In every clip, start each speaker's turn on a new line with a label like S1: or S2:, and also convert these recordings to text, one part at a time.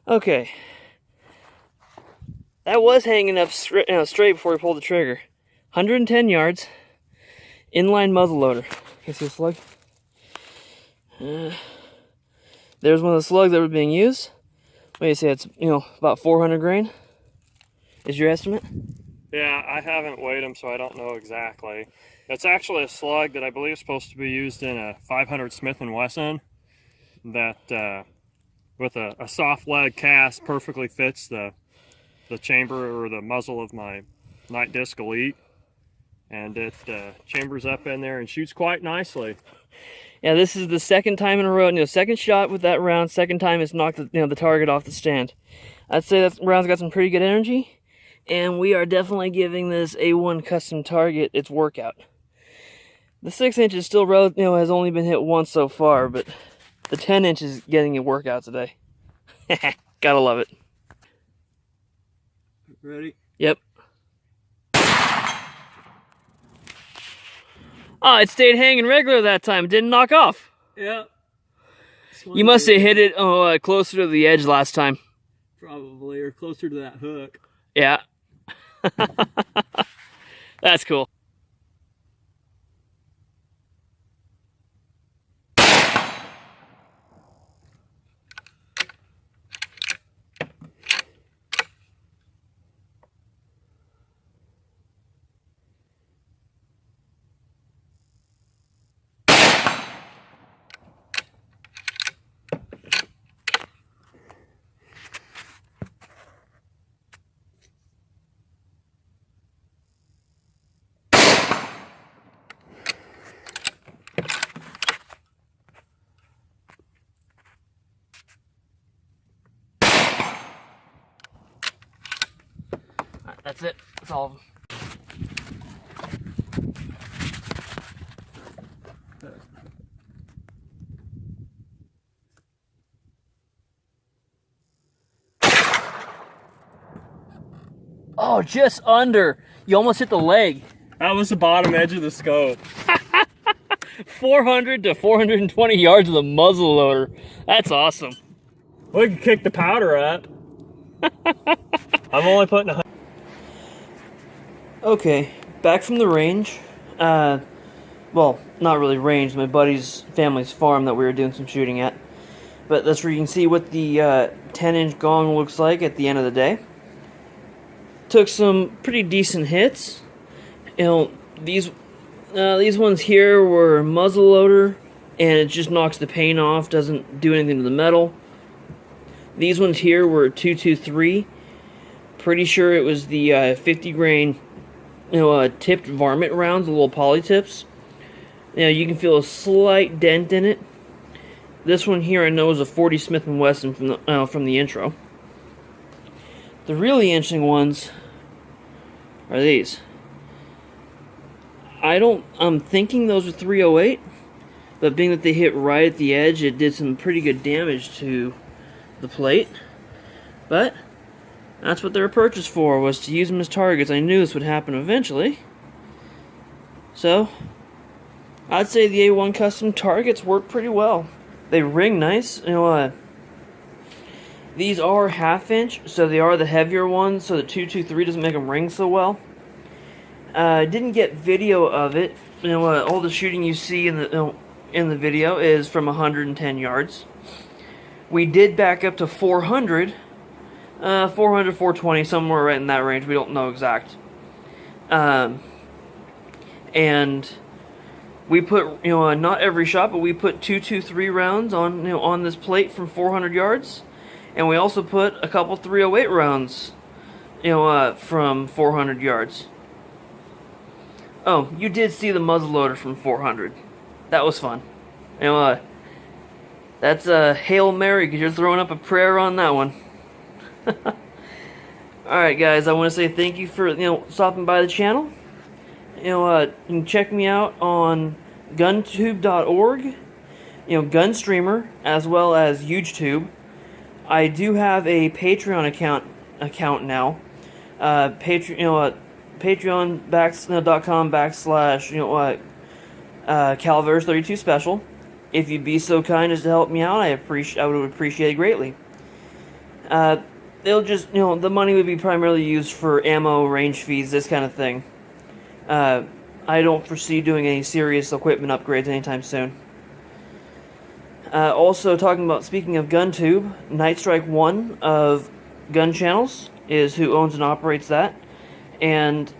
S1: Okay. That was hanging up straight before we pulled the trigger. 110 yards. Inline muzzle loader. You see a slug? There's one of the slugs that were being used. What do you say? It's, about 400 grain? Is your estimate?
S2: Yeah, I haven't weighed them, so I don't know exactly. It's actually a slug that I believe is supposed to be used in a 500 Smith & Wesson that, with a soft lead cast, perfectly fits the chamber or the muzzle of my Night Disc Elite. And it chambers up in there and shoots quite nicely.
S1: Yeah, this is the second time in a row. Second shot with that round. Second time it's knocked the target off the stand. I'd say that round's got some pretty good energy. And we are definitely giving this A1 custom target its workout. The 6-inch is still has only been hit once so far, but the 10-inch is getting a workout today. Gotta love it.
S2: Ready?
S1: Yep. Oh, it stayed hanging regular that time. It didn't knock off.
S2: Yeah.
S1: You must have hit it closer to the edge last time.
S2: Probably, or closer to that hook.
S1: Yeah. That's cool. That's it. That's all of them. Oh, just under. You almost hit the leg.
S2: That was the bottom edge of the scope.
S1: 400 to 420 yards of the muzzle loader. That's awesome.
S2: We can kick the powder up. I'm only putting a...
S1: Okay, back from the range. Well, not really range, my buddy's family's farm that we were doing some shooting at. But that's where you can see what the 10-inch gong looks like at the end of the day. Took some pretty decent hits. These ones here were muzzle loader, and it just knocks the paint off, doesn't do anything to the metal. These ones here were 223. Pretty sure it was the 50 grain, tipped varmint rounds, the little poly tips. You can feel a slight dent in it. This one here I know is a 40 Smith & Wesson from the intro. The really interesting ones are these. I'm thinking those are 308, but being that they hit right at the edge, it did some pretty good damage to the plate. But that's what they were purchased for, was to use them as targets. I knew this would happen eventually. So, I'd say the A1 custom targets work pretty well. They ring nice. These are 1/2 inch, so they are the heavier ones, so the 223 doesn't make them ring so well. Didn't get video of it. All the shooting you see in the video is from 110 yards. We did back up to 400, 420, somewhere right in that range. We don't know exact. And we put, not every shot, but we put 223 rounds on, on this plate from 400 yards. And we also put a couple 308 rounds, from 400 yards. Oh, you did see the muzzleloader from 400. That was fun. That's a Hail Mary, because you're throwing up a prayer on that one. Alright guys, I want to say thank you for, stopping by the channel. You can check me out on guntube.org, Gunstreamer, as well as UGETube. I do have a Patreon account now. Patreon.com/Calaveras32 special. If you'd be so kind as to help me out, I would appreciate it greatly. They'll just, the money would be primarily used for ammo, range fees, this kind of thing. I don't foresee doing any serious equipment upgrades anytime soon. Also, speaking of GunTube, Nightstrike1 of Gun Channels is who owns and operates that, and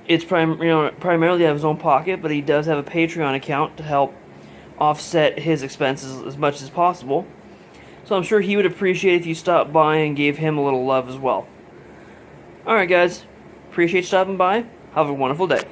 S1: it's primarily out of his own pocket, but he does have a Patreon account to help offset his expenses as much as possible. So I'm sure he would appreciate if you stopped by and gave him a little love as well. Alright guys, appreciate you stopping by. Have a wonderful day.